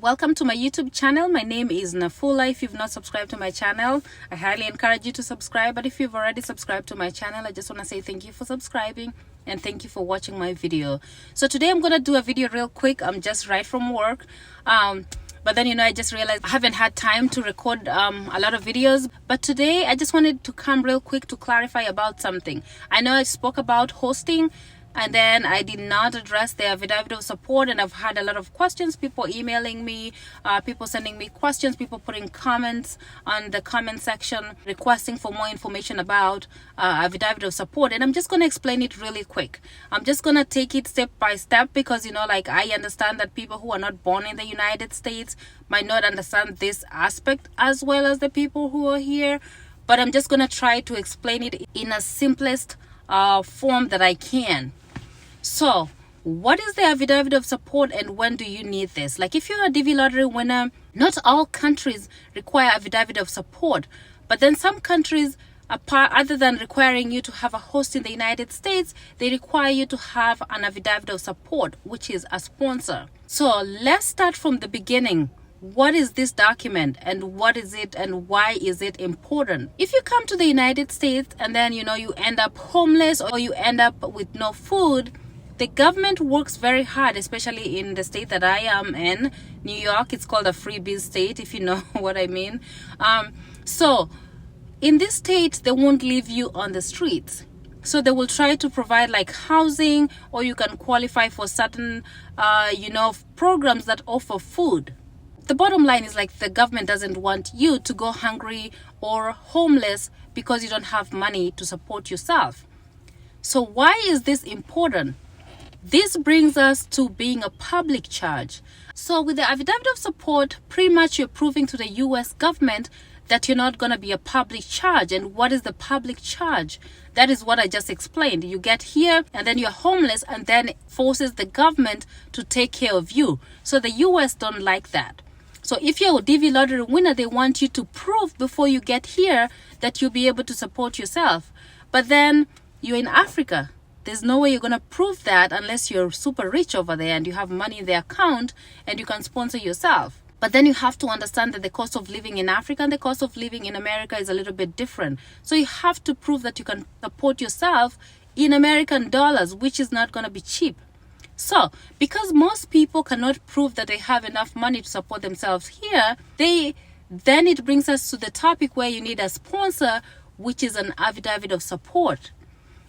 Welcome to my YouTube channel. My name is Nafula. If you've not subscribed to my channel, I highly encourage you to subscribe. But if you've already subscribed to my channel, I just want to say thank you for subscribing and thank you for watching my video. So today I'm going to do a video real quick. I'm just right from work. But then, I just realized I haven't had time to record a lot of videos. But today I just wanted to come real quick to clarify about something. I know I spoke about hosting, and then I did not address the affidavit of support, and I've had a lot of questions, people emailing me, people sending me questions, people putting comments on the comment section requesting for more information about affidavit of support. And I'm just going to explain it really quick. I'm just going to take it step by step because I understand that people who are not born in the United States might not understand this aspect as well as the people who are here, but I'm just going to try to explain it in a simplest form that I can. So what is the affidavit of support and when do you need this? Like if you're a DV lottery winner, not all countries require affidavit of support, but then some countries, other than requiring you to have a host in the United States, they require you to have an affidavit of support, which is a sponsor. So let's start from the beginning. What is this document and what is it and why is it important? If you come to the United States and then you end up homeless or you end up with no food, the government works very hard, especially in the state that I am in, New York. It's called a freebie state, if you know what I mean. So in this state, they won't leave you on the streets. So they will try to provide like housing, or you can qualify for certain, programs that offer food. The bottom line is like the government doesn't want you to go hungry or homeless because you don't have money to support yourself. So why is this important? This brings us to being a public charge. So with the affidavit of support, pretty much you're proving to the US government that you're not going to be a public charge. And what is the public charge? That is what I just explained. You get here and then you're homeless and then it forces the government to take care of you. So the US don't like that. So if you're a DV lottery winner, they want you to prove before you get here that you'll be able to support yourself. But then you're in Africa. There's no way you're going to prove that unless you're super rich over there and you have money in the account and you can sponsor yourself. But then you have to understand that the cost of living in Africa and the cost of living in America is a little bit different. So you have to prove that you can support yourself in American dollars, which is not going to be cheap. So because most people cannot prove that they have enough money to support themselves here, then it brings us to the topic where you need a sponsor, which is an affidavit of support.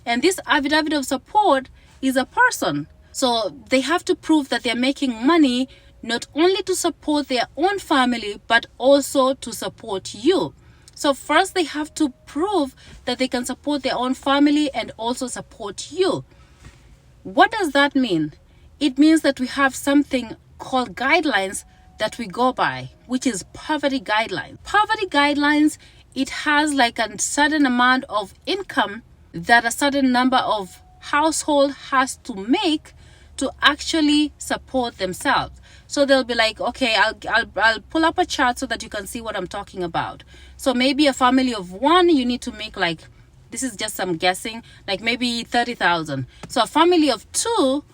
And this affidavit of support is a person. So they have to prove that they're making money not only to support their own family, but also to support you. So first they have to prove that they can support their own family and also support you. What does that mean? It means that we have something called guidelines that we go by, which is poverty guidelines. Poverty guidelines, it has like a certain amount of income that a certain number of household has to make to actually support themselves. So they'll be like, okay, I'll pull up a chart so that you can see what I'm talking about. So maybe a family of one, you need to make like, this is just some guessing, like maybe 30,000. So a family of two,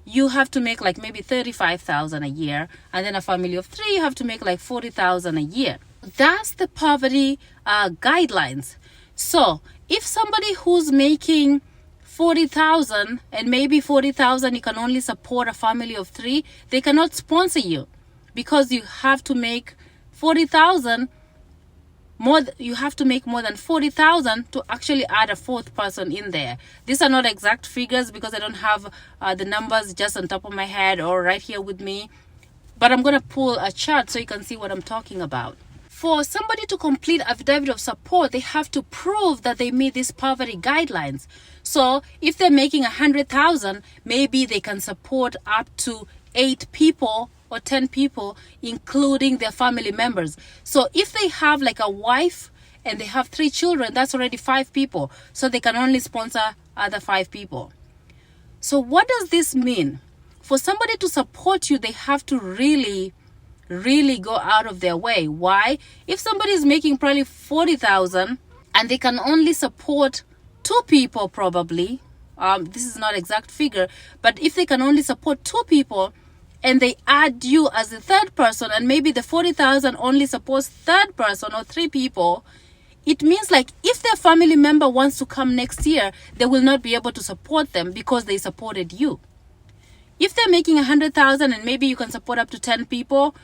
you have to make like maybe 35,000 a year. And then a family of three, you have to make like 40,000 a year. That's the poverty guidelines. So if somebody who's making 40,000 and maybe 40,000, you can only support a family of three, they cannot sponsor you because you have to make 40,000 more. You have to make more than 40,000 to actually add a fourth person in there. These are not exact figures because I don't have the numbers just on top of my head or right here with me, but I'm going to pull a chart so you can see what I'm talking about. For somebody to complete affidavit of support, they have to prove that they meet these poverty guidelines. So if they're making 100,000, maybe they can support up to 8 people or 10 people, including their family members. So if they have like a wife and they have 3 children, that's already 5 people. So they can only sponsor other 5 people. So what does this mean? For somebody to support you, they have to really go out of their way. Why? If somebody is making probably 40,000 and they can only support 2 people probably, this is not exact figure, but if they can only support 2 people and they add you as the third person, and maybe the 40,000 only supports third person or 3 people, it means like if their family member wants to come next year, they will not be able to support them because they supported you. If they're making 100,000 and maybe you can support up to 10 people,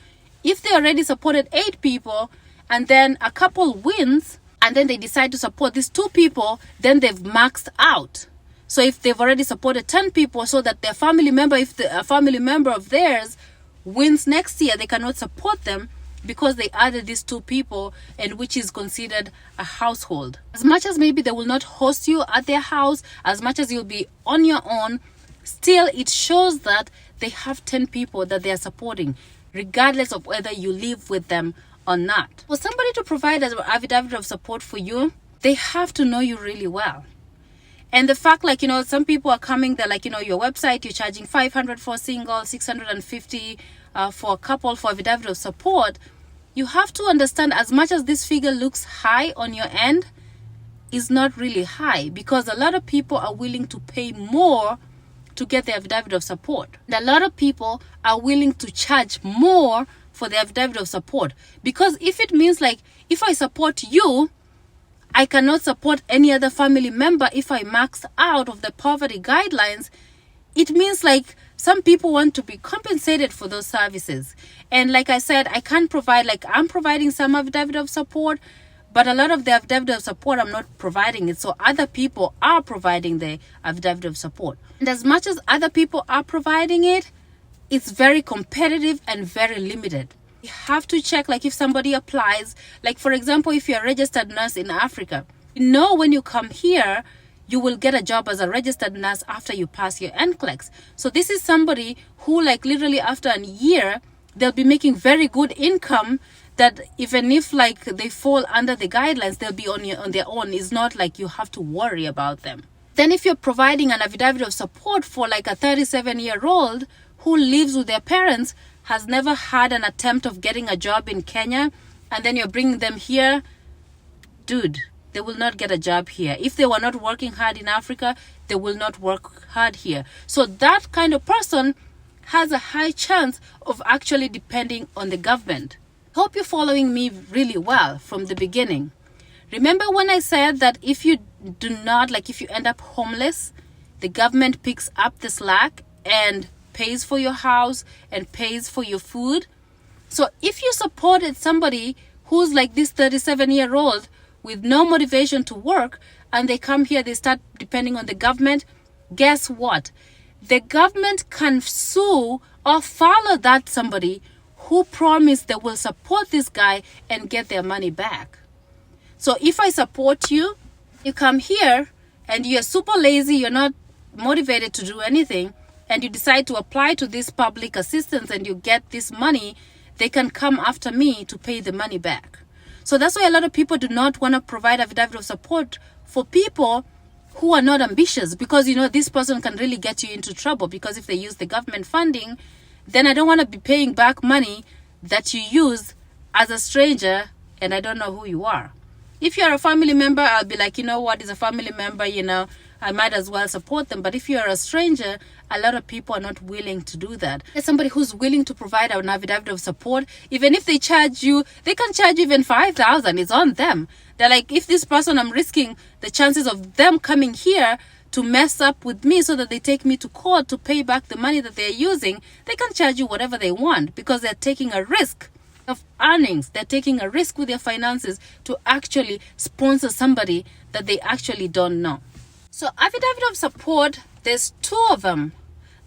if they already supported 8 people and then a couple wins and then they decide to support these 2 people, then they've maxed out. So if they've already supported 10 people, so that their family member, if a family member of theirs wins next year, they cannot support them because they added these 2 people, and which is considered a household. As much as maybe they will not host you at their house, as much as you'll be on your own, still it shows that they have 10 people that they are supporting, regardless of whether you live with them or not. For somebody to provide an affidavit of support for you, they have to know you really well. And the fact, like, some people are coming there, like, your website, you're charging 500 for a single, 650 for a couple for affidavit of support. You have to understand, as much as this figure looks high on your end, is not really high, because a lot of people are willing to pay more to get the affidavit of support. And a lot of people are willing to charge more for the affidavit of support, because if it means like, if I support you, I cannot support any other family member if I max out of the poverty guidelines, it means like some people want to be compensated for those services. And like I said, I can't provide, like, I'm providing some affidavit of support, but a lot of the affidavit of support, I'm not providing it. So other people are providing the affidavit of support. And as much as other people are providing it, it's very competitive and very limited. You have to check, like, if somebody applies, like, for example, if you're a registered nurse in Africa, when you come here, you will get a job as a registered nurse after you pass your NCLEX. So this is somebody who, like, literally after a year, they'll be making very good income, that even if, like, they fall under the guidelines, they'll be on their own. It's not like you have to worry about them. Then if you're providing an affidavit of support for, like, a 37-year-old who lives with their parents, has never had an attempt of getting a job in Kenya, and then you're bringing them here, dude, they will not get a job here. If they were not working hard in Africa, they will not work hard here. So that kind of person has a high chance of actually depending on the government. Hope you're following me really well from the beginning. Remember when I said that if you do not, like, if you end up homeless, the government picks up the slack and pays for your house and pays for your food? So if you supported somebody who's like this 37-year-old with no motivation to work, and they come here, they start depending on the government, guess what? The government can sue or follow that somebody who promised they will support this guy and get their money back. So if I support you, you come here and you're super lazy, you're not motivated to do anything, and you decide to apply to this public assistance and you get this money, they can come after me to pay the money back. So that's why a lot of people do not want to provide affidavit of support for people who are not ambitious, because this person can really get you into trouble, because if they use the government funding, then I don't want to be paying back money that you use as a stranger and I don't know who you are. If you're a family member, I'll be like, what is a family member, I might as well support them. But if you're a stranger, a lot of people are not willing to do that. There's somebody who's willing to provide an affidavit of support. Even if they charge you, they can charge even 5,000. It's on them. They're like, if this person, I'm risking the chances of them coming here to mess up with me so that they take me to court to pay back the money that they're using, they can charge you whatever they want, because they're taking a risk of earnings. They're taking a risk with their finances to actually sponsor somebody that they actually don't know. So affidavit of support, there's 2 of them.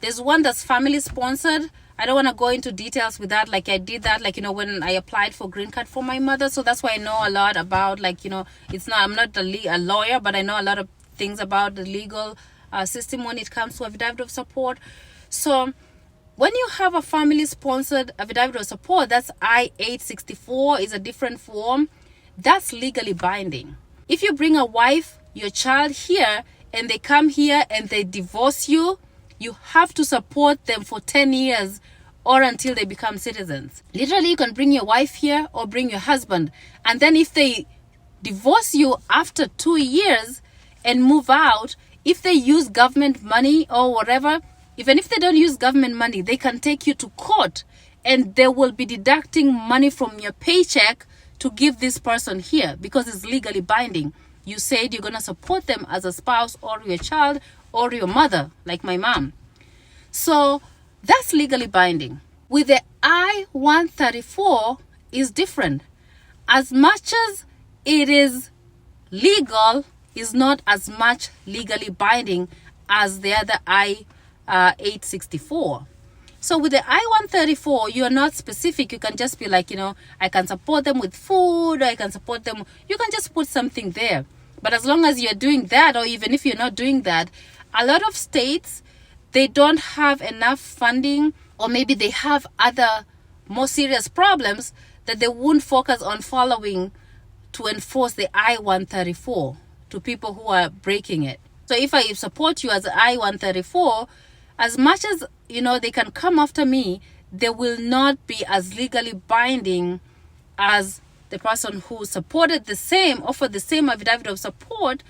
There's one that's family sponsored. I don't want to go into details with that. Like I did that, when I applied for green card for my mother. So that's why I know a lot about, I'm not a lawyer, but I know a lot of things about the legal system when it comes to affidavit of support. So when you have a family sponsored affidavit of support, that's I-864, is a different form. That's legally binding. If you bring a wife, your child here, and they come here and they divorce you, you have to support them for 10 years or until they become citizens. Literally, you can bring your wife here or bring your husband. And then if they divorce you after 2 years and move out, if they use government money or whatever, Even if they don't use government money, they can take you to court and they will be deducting money from your paycheck to give this person here because it's legally binding. You said you're going to support them as a spouse or your child or your mother, like my mom. So that's legally binding. With the I-134 is different. As much as it is legal, is not as much legally binding as the other I-864. So with the I-134, you're not specific. You can just be like, I can support them with food, or I can support them. You can just put something there. But as long as you're doing that, or even if you're not doing that, a lot of states, they don't have enough funding, or maybe they have other more serious problems that they won't focus on following to enforce the I-134 to people who are breaking it. So if I support you as I-134, as much as, they can come after me, they will not be as legally binding as the person who supported offered the same affidavit of support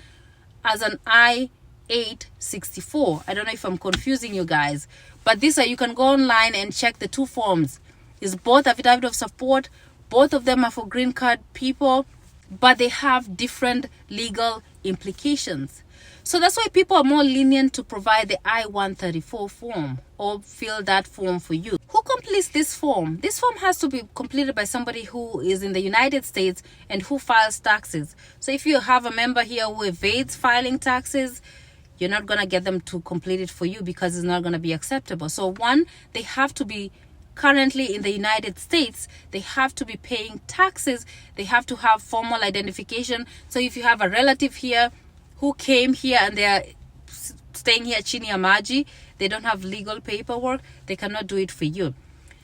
as an I-864. I don't know if I'm confusing you guys, but you can go online and check the two forms. It's both affidavit of support. Both of them are for green card people, but they have different legal implications. So that's why people are more lenient to provide the I-134 form or fill that form for you. Who completes this form? This form has to be completed by somebody who is in the United States and who files taxes. So if you have a member here who evades filing taxes, you're not going to get them to complete it for you because it's not going to be acceptable. So one, they have to be currently in the United States. They have to be paying taxes. They have to have formal identification. So if you have a relative here who came here and they are staying here chini ya maji, they don't have legal paperwork, they cannot do it for you.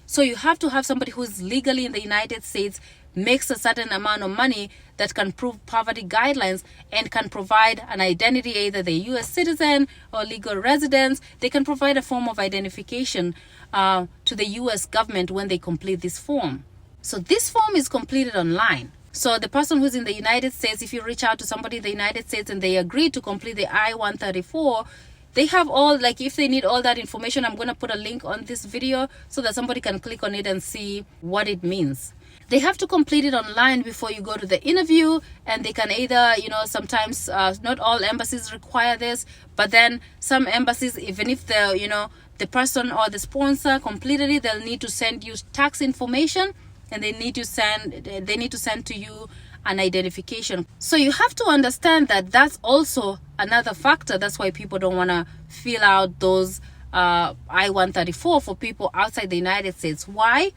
So you have to have somebody who's legally in the United States, makes a certain amount of money that can prove poverty guidelines and can provide an identity, either the US citizen or legal residence. They can provide a form of identification to the US government when they complete this form. So this form is completed online. So the person who's in the United States, if you reach out to somebody in the United States and they agree to complete the I-134, they have if they need all that information, I'm going to put a link on this video so that somebody can click on it and see what it means. They have to complete it online before you go to the interview, and they can either, sometimes not all embassies require this, but then some embassies, even if the person or the sponsor completed it, they'll need to send you tax information, and they need to send to you an identification. So you have to understand that that's also another factor. That's why people don't want to fill out those I-134 for people outside the United States. Why?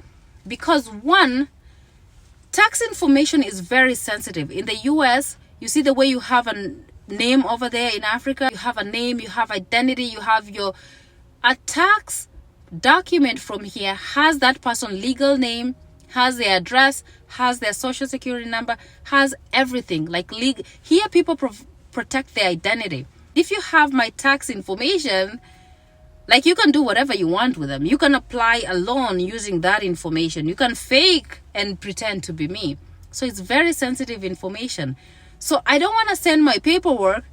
Because one, tax information is very sensitive. In the US, you see the way you have a name over there. In Africa, you have a name, you have identity, you have a tax document from here has that person's legal name, has their address, has their social security number, has everything. Here people protect their identity. If you have my tax information, you can do whatever you want with them. You can apply a loan using that information. You can fake and pretend to be me. So it's very sensitive information. So I don't want to send my paperwork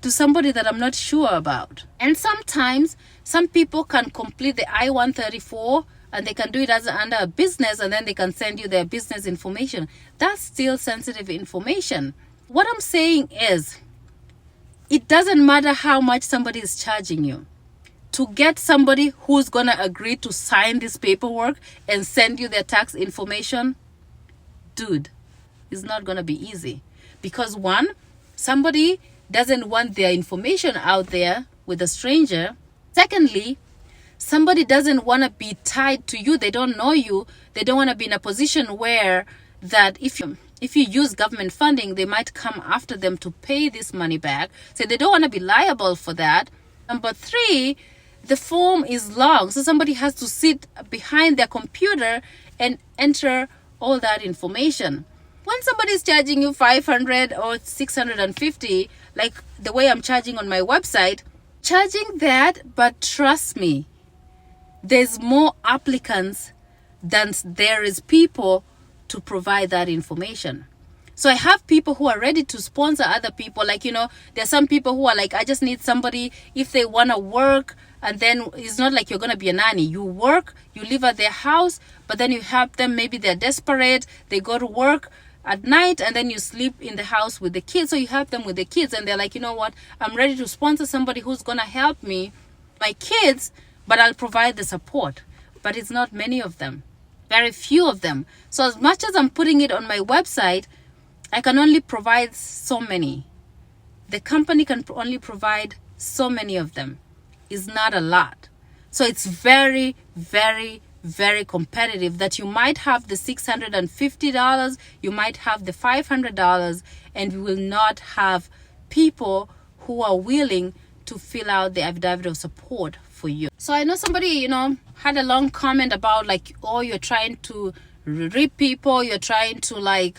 to somebody that I'm not sure about. And sometimes some people can complete the I-134 and they can do it under a business, and then they can send you their business information. That's still sensitive information. What I'm saying is, it doesn't matter how much somebody is charging you. To get somebody who's going to agree to sign this paperwork and send you their tax information, dude, it's not going to be easy. Because one, somebody doesn't want their information out there with a stranger. Secondly, somebody doesn't want to be tied to you. They don't know you. They don't want to be in a position where that if you use government funding, they might come after them to pay this money back. So they don't want to be liable for that. Number three, the form is long. So somebody has to sit behind their computer and enter all that information. When somebody is charging you $500 or $650, like the way I'm charging on my website, charging that, but trust me, there's more applicants than there is people to provide that information. So I have people who are ready to sponsor other people. Like, there's some people who are like, I just need somebody if they want to work. And then it's not like you're going to be a nanny. You work, you live at their house, but then you help them. Maybe they're desperate. They go to work at night and then you sleep in the house with the kids. So you help them with the kids. And they're like, you know what? I'm ready to sponsor somebody who's going to help me, my kids, but I'll provide the support. But it's not many of them. Very few of them. So as much as I'm putting it on my website, I can only provide so many. The company can only provide so many of them. It's not a lot. So it's very, very, very competitive that you might have the $650, you might have the $500, and you will not have people who are willing to fill out the affidavit of support for you. So I know somebody, had a long comment about like, oh, you're trying to rip people, you're trying to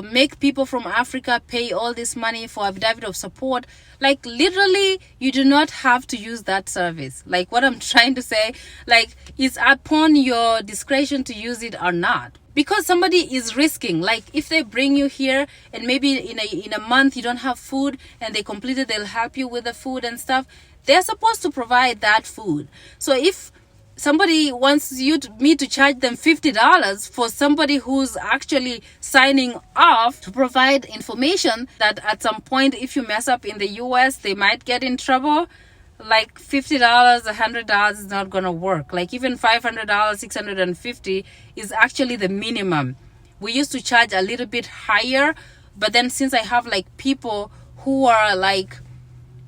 make people from Africa pay all this money for affidavit of support. Like, literally, you do not have to use that service. Like, what I'm trying to say, like, it's upon your discretion to use it or not. Because somebody is risking, like, if they bring you here and maybe in a month you don't have food and they'll help you with the food and stuff, they're supposed to provide that food. So if somebody wants me to charge them $50 for somebody who's actually signing off to provide information that at some point, if you mess up in the US, they might get in trouble, like $50, $100 is not going to work. Like even $500, $650 is actually the minimum. We used to charge a little bit higher, but then since I have like people who are like,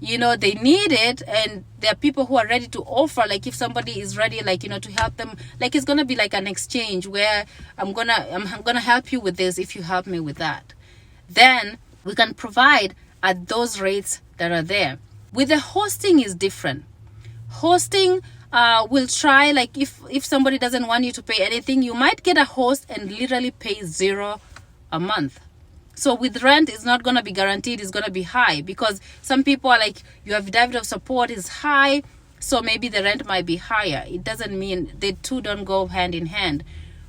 they need it, and there are people who are ready to offer, like if somebody is ready, like, to help them, like it's going to be like an exchange where I'm going to help you with this if you help me with that. Then we can provide at those rates that are there. With the hosting is different. Hosting will try, like if somebody doesn't want you to pay anything, you might get a host and literally pay $0 a month. So with rent, it's not going to be guaranteed. It's going to be high because some people are like, your affidavit of support is high, so maybe the rent might be higher. It doesn't mean the two don't go hand in hand.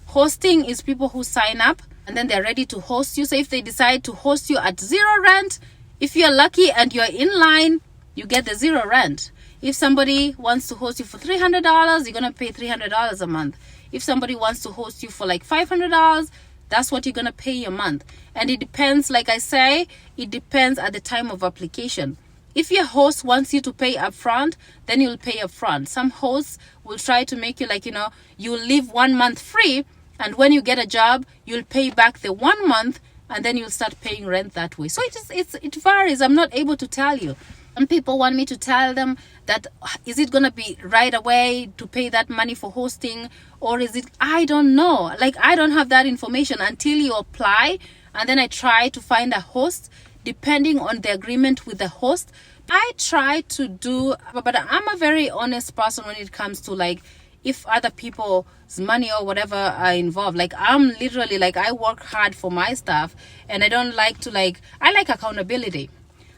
Hosting is people who sign up and then they're ready to host you. So if they decide to host you at $0 rent, if you're lucky and you're in line, you get the $0 rent. If somebody wants to host you for $300, you're going to pay $300 a month. If somebody wants to host you for like $500, that's what you're going to pay a month. And it depends, like I say, it depends at the time of application. If your host wants you to pay upfront, then you'll pay upfront. Some hosts will try to make you like, you'll live 1 month free, and when you get a job, you'll pay back the 1 month, and then you'll start paying rent that way. So it varies. I'm not able to tell you. Some people want me to tell them that, is it going to be right away to pay that money for hosting, or is it, I don't know. Like, I don't have that information until you apply, and then I try to find a host depending on the agreement with the host. I try to do, but I'm a very honest person when it comes to like, if other people's money or whatever are involved. Like, I'm literally like, I work hard for my stuff, and I don't like to I like accountability.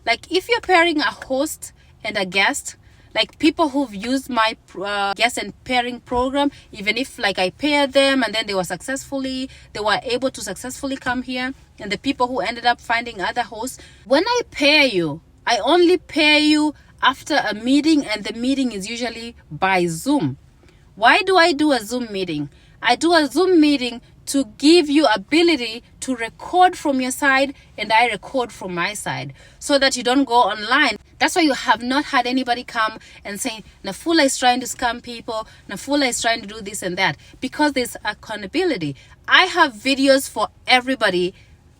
Like, if you're pairing a host and a guest, like people who've used my guest and pairing program, even if like I paired them and then they were able to successfully come here, and the people who ended up finding other hosts, when I pair you, I only pair you after a meeting, and the meeting is usually by Zoom. Why do I do a Zoom meeting? I do a Zoom meeting to give you ability to record from your side, and I record from my side, so that you don't go online. That's why you have not had anybody come and say, Nafula is trying to scam people, Nafula is trying to do this and that, because there's accountability. I have videos for everybody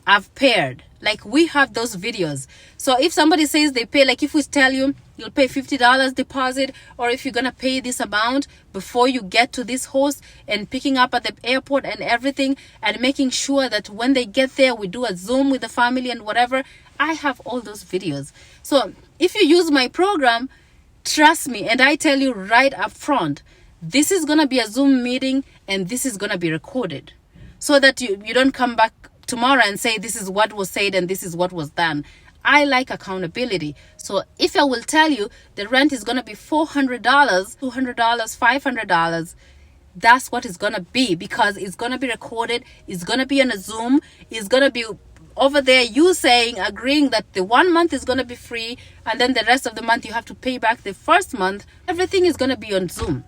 I've paired. Like, we have those videos. So if somebody says they pay, like if we tell you you'll pay $50 deposit, or if you're gonna pay this amount before you get to this host, and picking up at the airport and everything, and making sure that when they get there we do a Zoom with the family and whatever, I have all those videos. So if you use my program, trust me, and I tell you right up front, this is gonna be a Zoom meeting and this is gonna be recorded, so that you don't come back tomorrow and say this is what was said and this is what was done. I like accountability. So if I will tell you the rent is going to be $400, $200, $500, that's what it's going to be, because it's going to be recorded, it's going to be on a Zoom, it's going to be over there, you saying, agreeing that the 1 month is going to be free, and then the rest of the month you have to pay back the first month. Everything is going to be on Zoom.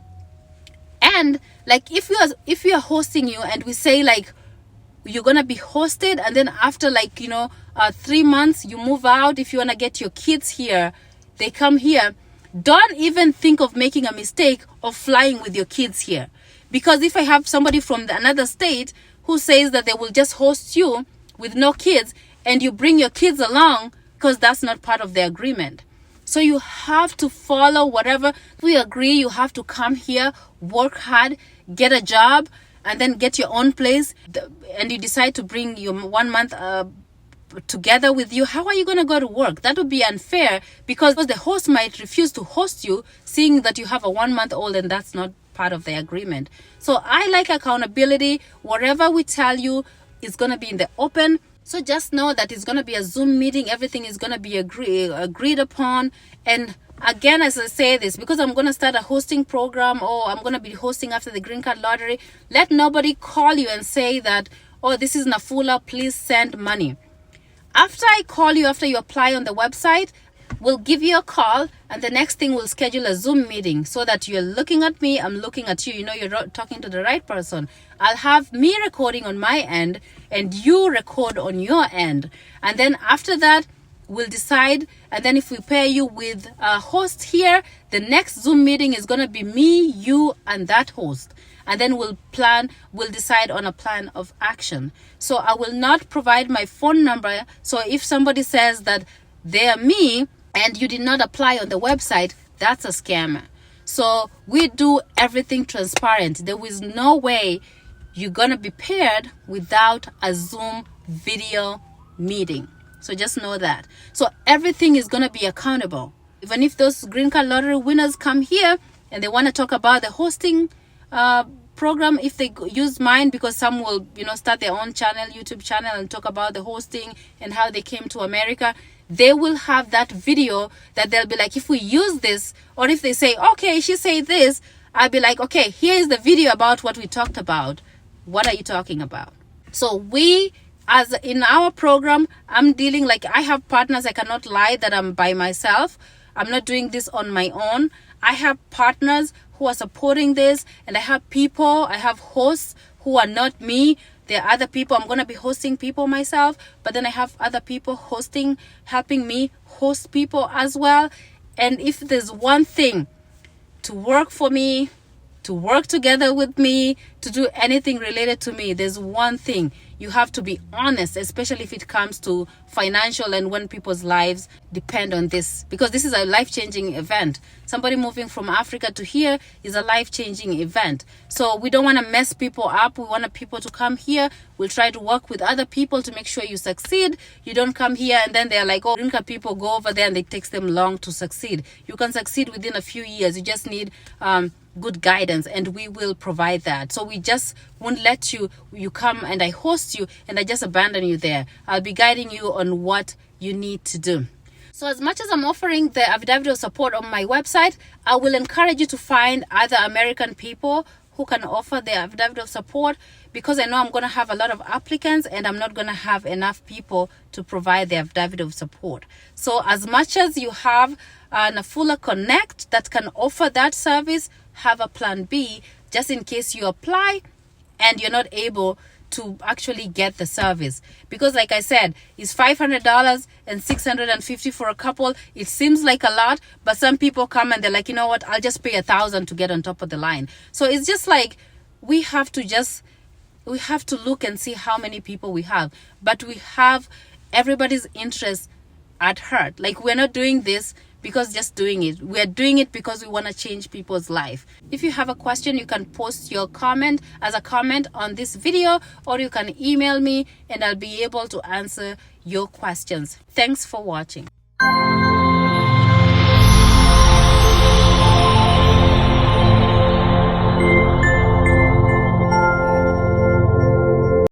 And like if we are hosting you and we say like you're gonna be hosted, and then after 3 months you move out, if you want to get your kids here, they come here, don't even think of making a mistake of flying with your kids here. Because if I have somebody from another state who says that they will just host you with no kids, and you bring your kids along, because that's not part of the agreement. So you have to follow whatever we agree. You have to come here, work hard, get a job, and then get your own place, and you decide to bring your 1 month together with you. How are you going to go to work? That would be unfair, because the host might refuse to host you, seeing that you have a 1 month old, and that's not part of the agreement. So I like accountability. Whatever we tell you is going to be in the open. So just know that it's going to be a Zoom meeting. Everything is going to be agreed upon. And again, as I say this, because I'm going to start a hosting program, or I'm going to be hosting after the Green Card Lottery, let nobody call you and say that, oh, this is Nafula, please send money. After I call you, after you apply on the website, we'll give you a call, and the next thing we'll schedule a Zoom meeting, so that you're looking at me, I'm looking at you, you're talking to the right person. I'll have me recording on my end and you record on your end, and then after that we'll decide. And then if we pair you with a host here, the next Zoom meeting is going to be me, you, and that host, and then we'll decide on a plan of action. So I will not provide my phone number. So if somebody says that they're me and you did not apply on the website, that's a scammer. So we do everything transparent. There is no way you're going to be paired without a Zoom video meeting. So just know that. So everything is going to be accountable. Even if those Green Card Lottery winners come here and they want to talk about the hosting program, if they use mine, because some will start their own YouTube channel, and talk about the hosting and how they came to America, they will have that video that they'll be like, if we use this, or if they say, okay, she said this, I'll be like, okay, here is the video about what we talked about. What are you talking about? So we, as in our program, I'm dealing, like, I have partners. I cannot lie that I'm by myself. I'm not doing this on my own. I have partners who are supporting this, and I have hosts who are not me. There are other people. I'm going to be hosting people myself, but then I have other people helping me host people as well. And if there's one thing to work for me, to work together with me, to do anything related to me, there's one thing: you have to be honest, especially if it comes to financial and when people's lives depend on this, because this is a life-changing event. Somebody moving from Africa to here is a life-changing event. So we don't want to mess people up. We want people to come here. We'll try to work with other people to make sure you succeed. You don't come here and then they're like, oh, Green Card people go over there and it takes them long to succeed. You can succeed within a few years. You just need good guidance, and we will provide that. So we just won't let you come and I host you and I just abandon you there. I'll be guiding you on what you need to do. So as much as I'm offering the affidavit of support on my website, I will encourage you to find other American people who can offer the affidavit of support, because I know I'm going to have a lot of applicants and I'm not going to have enough people to provide the affidavit of support. So as much as you have Nafula Connect that can offer that service, have a plan B, just in case you apply and you're not able to actually get the service. Because like I said, it's $500 and $650 for a couple. It seems like a lot, but some people come and they're like, you know what, I'll just pay $1,000 to get on top of the line. So it's just like, we have to look and see how many people we have, but we have everybody's interest at heart. Like, we're not doing this because just doing it. We're doing it because we want to change people's life. If you have a question, you can post your comment as a comment on this video, or you can email me and I'll be able to answer your questions. Thanks for watching.